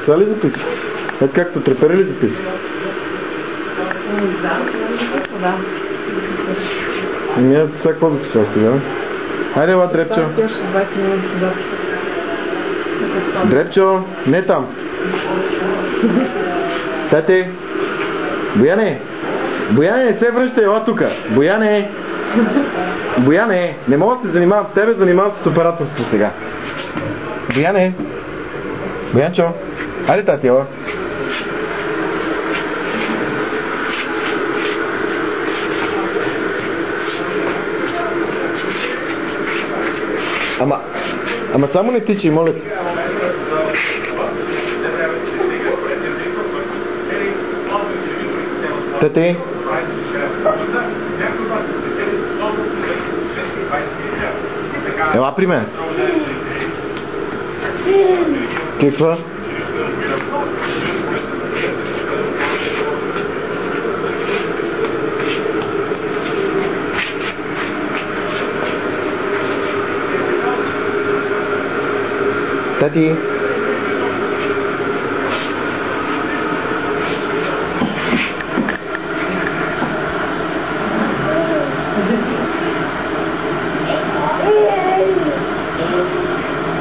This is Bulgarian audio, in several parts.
Сега ли записи? Ето както трепери ли записи? Да. Ами аз сега какво записал сега? Хайде, ела, Дрепчо. Дрепчо, не там. Тати. Бояне. Бояне, не се връщай, ела тука. Бояне. Бояне, не мога да се занимавам с тебе, занимавам с операторство сега. Бояне. Боянчо. Хайде, тати, ела. Ама само не тичи, моля. Тати. Ела при мен. Какво? Тати.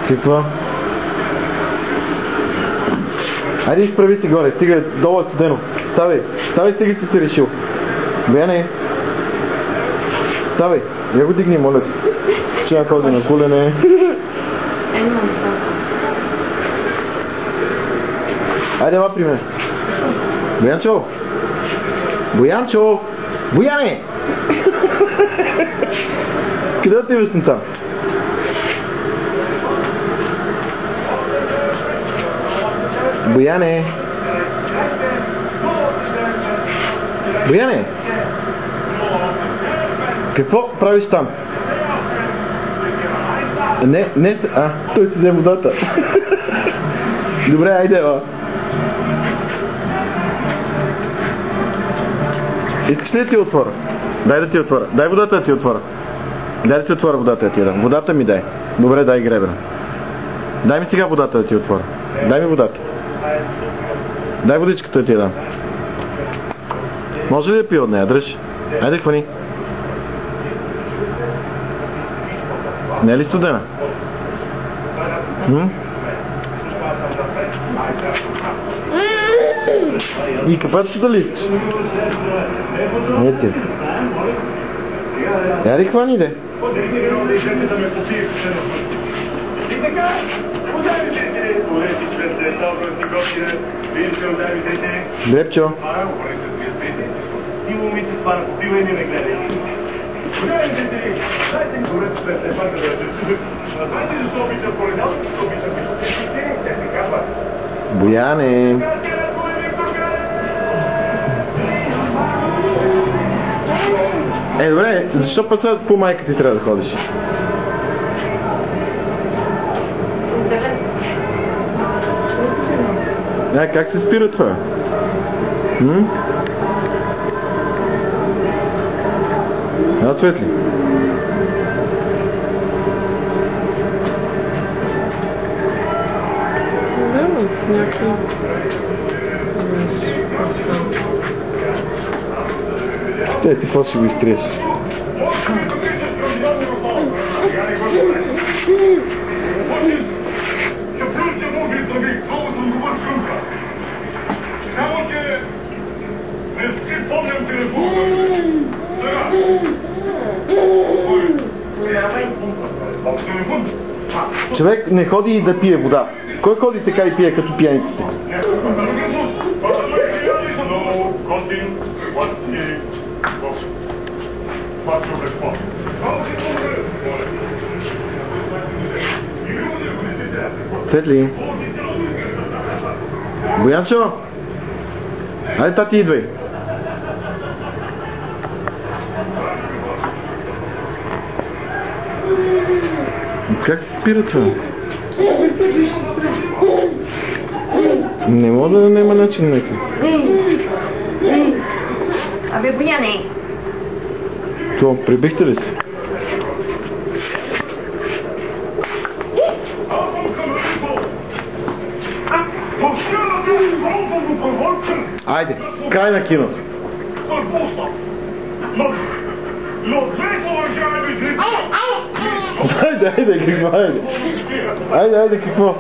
Какво? Айде изправи си горе, стига долу е студено. Ставай, стига си решил. Бояне. Ставай, я го дигни, моля. Ще я ходи на кулене. Айде, ела при мен. Боянчо! Боянчо! Бояне! Къде да ти виждам там? Бояне! Бояне! Какво правиш там? Не, той си взе водата. Добре, айде, ела. Искаш ли да ти отворя? Дай да ти отворя. Дай водата да ти отворя. Дай да ти отворя водата да ти дам. Водата ми дай. Добре, дай гребена. Дай ми сега водата да ти отворя. Дай ми водата. Дай водичката да ти дам. Може ли да пия от нея? Дръж. Айде, хвани. Не е ли студена? И капаци да ли искаш? Не ти. Яри хвани, де? Дрепчо. Бояне. Добре, защо път сега по майка ти трябва да ходиш? Как се спира това? Светли. Ти какво ще го изтриеш? Човек не ходи и да пие вода. Кой ходи така и пие като пияниците? Светли. Боянчо! Айде, тати, идвай. Как се спира това? Не мога да няма начин нека. Абе, Бояне! То, прибихте ли се? Айде, край на киното. Айде, какво айде? Айде, какво?